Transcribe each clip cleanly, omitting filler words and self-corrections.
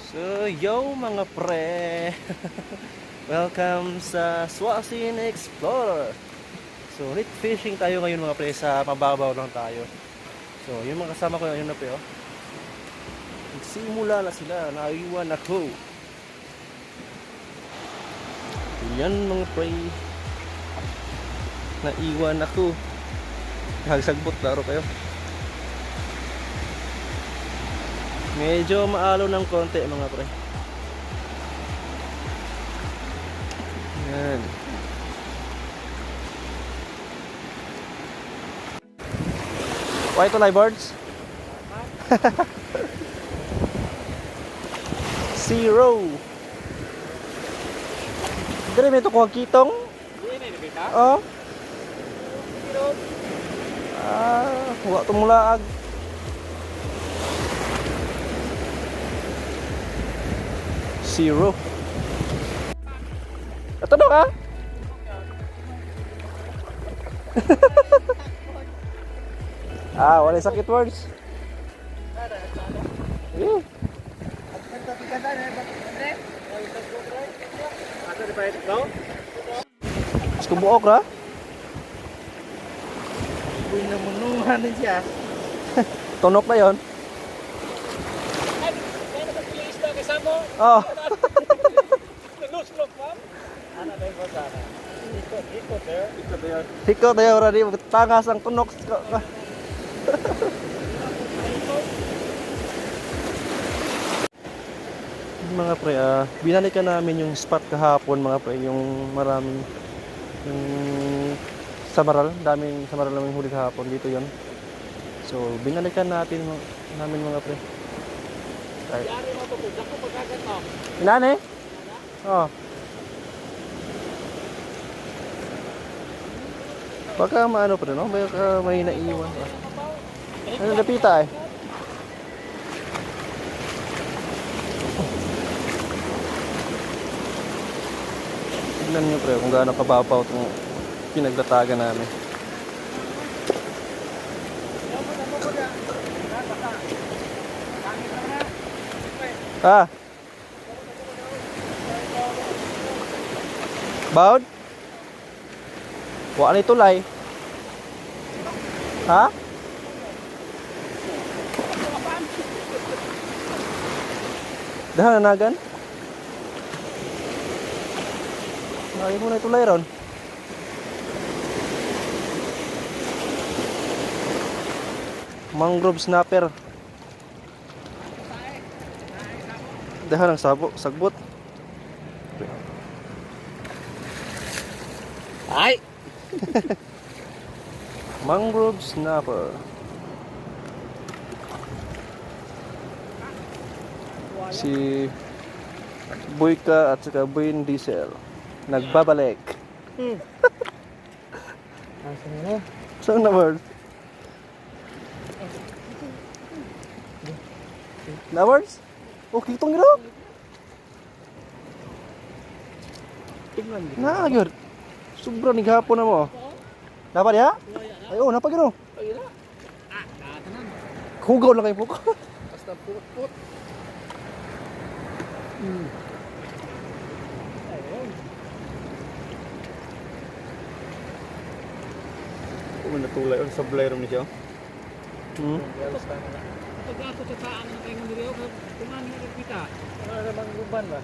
So, yo mga pre! Welcome sa Swasin Explorer! So, ulit fishing tayo ngayon mga pre, sa mababaw lang tayo. So, yung mga kasama ko yun na pre, oh. Nagsimula na sila, naiwan ako. Yan mga pre. Naiwan ako. Nagsagbot, laro kayo. Medyo maalo ng konti mga pre. Yan. Why ito live birds? Zero. Dere may ito kuha kitong? Oh. Huwag tumulaag. Zero. Ito daw ka? Wala sakit words. Mas kubuok ra? Uy, namunuhan din siya. Tunok na yon. Oh. Hikot na yun, Rani. Tangas ang tunok. Mga pre, binalikan namin yung spot kahapon mga pre, yung maraming yung samaral, daming samaral namin huli kahapon, dito yon. So binalikan namin mga pre. Inane? Oh. Baka maano pa rin, no? Baka may naiwan pa. Ano napita eh? Tignan nyo pre kung gaano kababaw itong pinaglatagan namin. Baud? Wala ni tulay. Dahan nanagan? Ayaw mo na tulay ron. Mangrove snapper. Dahan ang sagbot. Ay! Mangrove snapper. Si Boyka at saka Boyin Diesel nagbabalik. Asan na? Saan na word? Na words? Oh, kitong gino? Tingnan mo. Nagyod. Sobra ni gahapon na mo. Dapat ya? Ay, oh, napag gino. Nakatanan. Hugaw lang kayo po. Basta put-put. Ayun. Kung natulay on sa blay room niya. Pag-ato sa taan ng kayo ng diriyo, kumain na kita. Wala namang luban ba?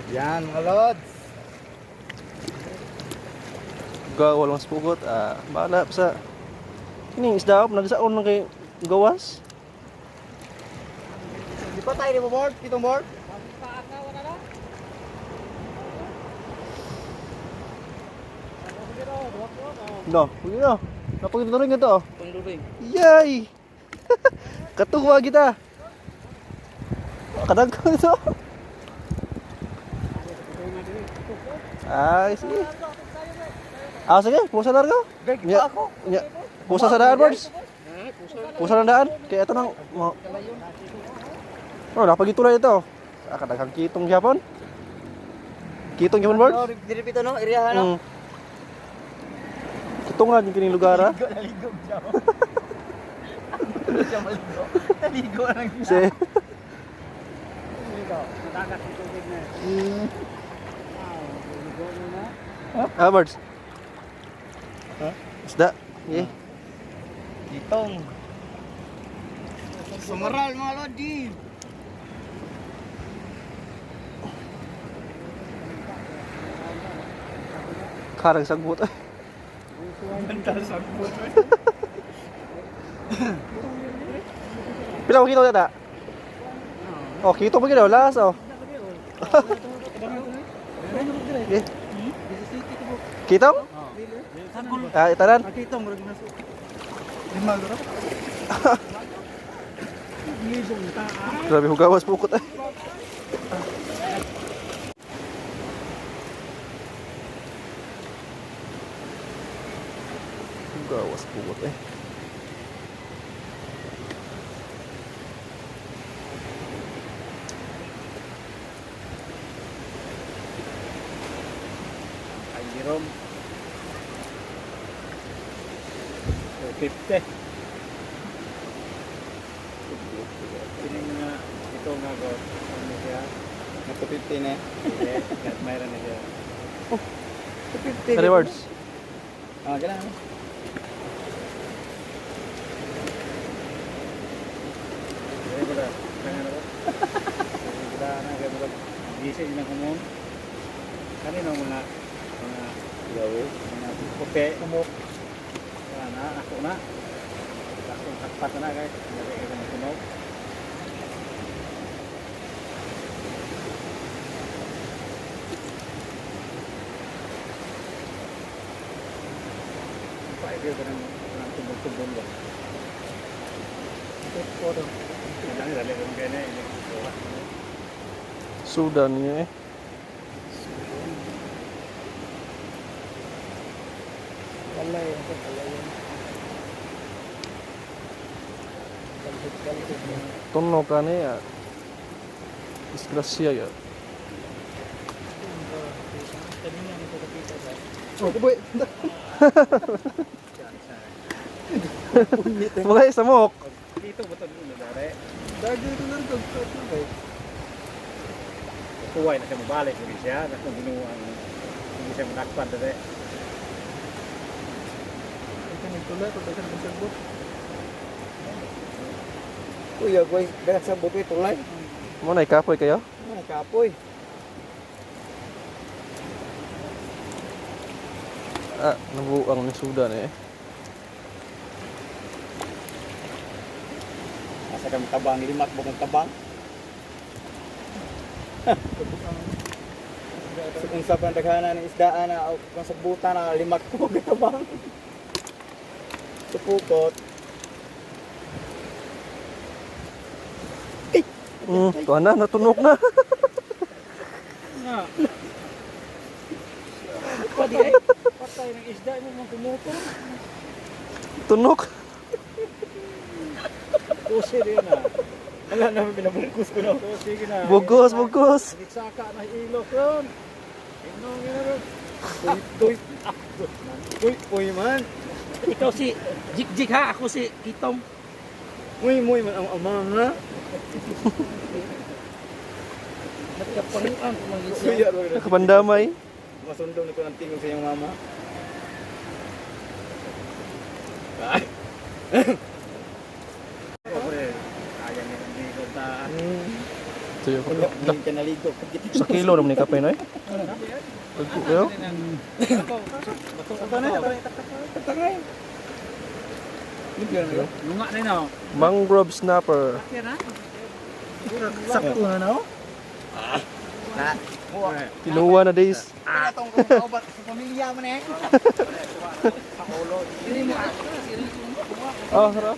Yan mga lods. Gawa lang sa pugot. Bahala pa sa kining isda up nagsaon lang kay gawas. Di pa tayo ni mo board? Kitong board? No, huwag na. Napagin na rin ito. Pangdubing. Yay! Katuwa kita. Kadag ko ito. Sige. Sige. Pusa na rin ko. Gagpa ako. Pusa sa daan, Boards. Pusa na daan. Kaya ito nang... Oh, napagitulay ito. Kadaghang kitong Japon. Kitong Japon, Boards? Diripito no? Iriyahan no? Ito nga yung kining lugar, ha? Naligo siya maligo. Naligo lang siya. Kasi, Dagat yung tubig na. Ah, birds. Isda. Yeah. Kitong. Sumaral mga lodi. Karang sagbot. Mental sagbot. Pila ko kito tata? Oh, kito pa ginaw las oh. Okay. Kitong? Ah, itanan. Kitong murag na. Lima loro. Grabe hugawas pukot eh. Hugawas pukot eh. Ay, Jerome. 50. Ini nga ito nga go. Ano siya? Nato 15 eh. Kat mayroon na siya. 50. Rewards. Ah, ganun. Jadi pada kangen apa? Kita na kaya mga gising na kumon. Kanino mga gawe, mga puti, umok. Na ako na. Langsung takpat na guys. Dari kita sunog. Pak dia kan tumbang-tumbang ba. Foto. Ini dari kene ini. Sudan niya eh. Kalay, kalay. Tono ka niya. Disgrasya ya. Oh, kuboy. Mga isamok. Dito betul dulu dari. Dagi itu nang kagkag. Kuway na siya mabalik hindi siya na kung binuang hindi siya manakpan dari. Ito nagtulay ko dagan sagbot. Kuya, koy, dagan sagbot ito tulay. Mo na ikapoy kayo? Ay, kapoy. Ah, nabuang ni Sudan eh. Asa kami tabang, limak bukong tabang. Kung sa pandaghanan ng isdaan na kung sa buta na limak bukong tabang. Supukot. Tuwa na, natunok na. Na. Pwede ay patay ng isda mo mga kumuto. Tunok. Kusi rin na. Wala namin pinabungkus ko na. Kusi ka na. Bugos, bugos. Nagsaka na ilok yun. Inong yun na rin. Uy, uy, uy man. Ikaw si Jik ha, ako si Kitong. Uy, man ang amang na. Nagkapanguan ko mga isda. Kuya, Nakapandamay. masundong na ko ng tingog sa iyong mama. Ay. Siyempre, kaya niya hindi ko ta. Ito yung Wala, hindi ka naligo. sa kilo naman ni kape na eh. Tagpo kayo? Ito na, tangay. Lunga na yun. Mangrove snapper. Kaya na? Sakto na no? Kinuha na days. Kaya itong kaubat sa pamilya mo na eh. Sa ulo. Hindi mo ako. Oh, harap.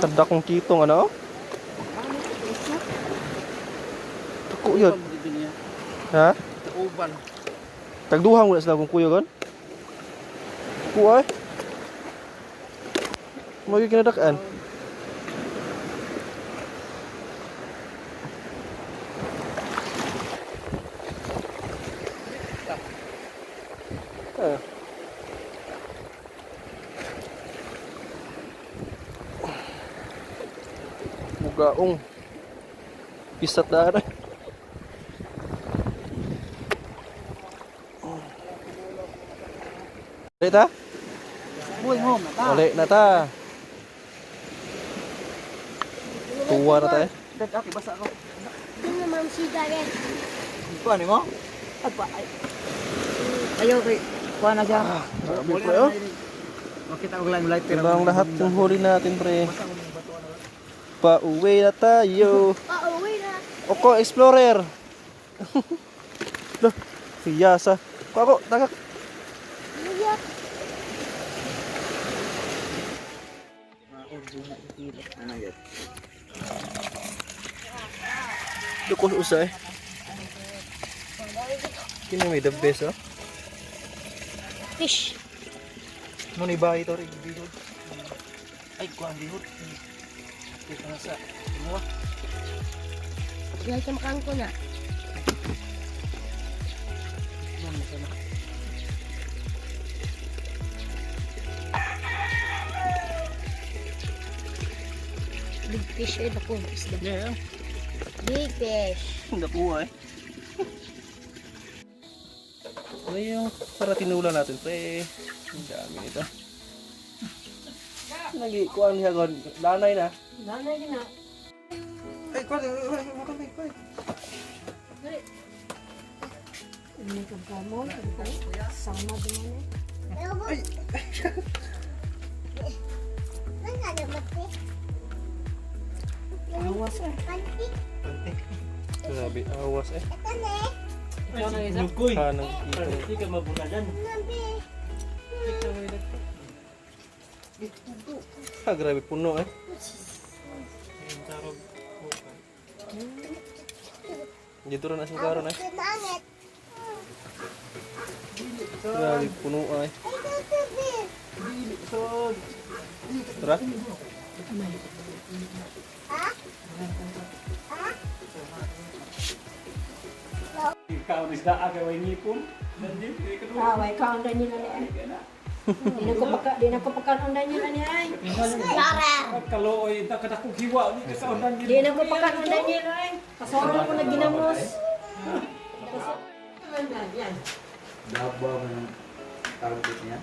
Kada kong kitong ano? Ako yun. Ha? Uban. Tagduhang wala sila kung kuya gon? Kuya eh. Magi kinadakan. Ah. Bugaong. Pisat dara. Ta? Buhay mo, mata. Uli na ta. Tuwa na tayo. Dad, okay, basa ako. Hindi naman siya rin. Kuha ni mo? Agpa, ay. Ayaw, kay. Kuha na siya. Grabe, pre, oh. Makita ko lang light. Ito ang lahat ng huli natin, pre. Pauwi na tayo. Pauwi na. Oko, explorer. Loh, siyasa. Ako, tagak. Luya. Ano yun? Dukos usay. Kini may the best, oh. Fish. Mo ni bahay to rin bihod. Ay, kuang bihod. Kita na sa mo. Dahil sa makaan ko na. Big fish eh, ako. Isda. Yeah. Big fish. Hindi po eh. Ano yung para tinula natin, pre? Ang dami nito. Nagikuan niya gon. Lanay na. Nanay din na. Ay, kuan, kuan. Ini ka mo. Sama din na. Ay. Awas eh. Grabe, awas eh. Ikaw na isa? Lukoy. Hanang Hindi ka mabuladan. grabe puno eh. Dito rin asing karon eh. Grabe puno eh. Tara. Ikaw ni isda aga way ngipon. Nandiyo kay kadto. Away ka ang danyo na niya. Di na ko pagkaon danyo na niya ay. Kalooy ta kadakog hiwa ni ka kaudan Di na ko pagkaon danyo na ay. Kasoran ko na ginamos. Yan. Dabaw mo ng target niya.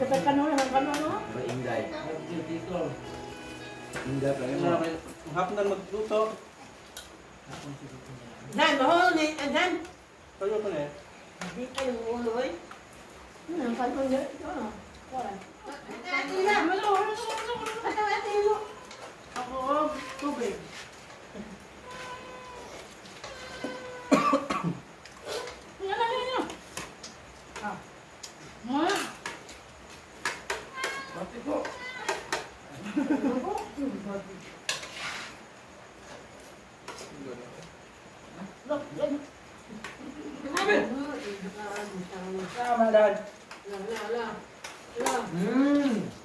Dapat kanon, kanon. Inday. Inday pa rin mo. Hapon na magluto. Dan, bahol ni, dan. Kayo pa na eh. Di kayo ulo eh. Ang kanon niya. Wala. Ate na. Ate mo. Ako, tubig. Tama, Dad. La. Mmm.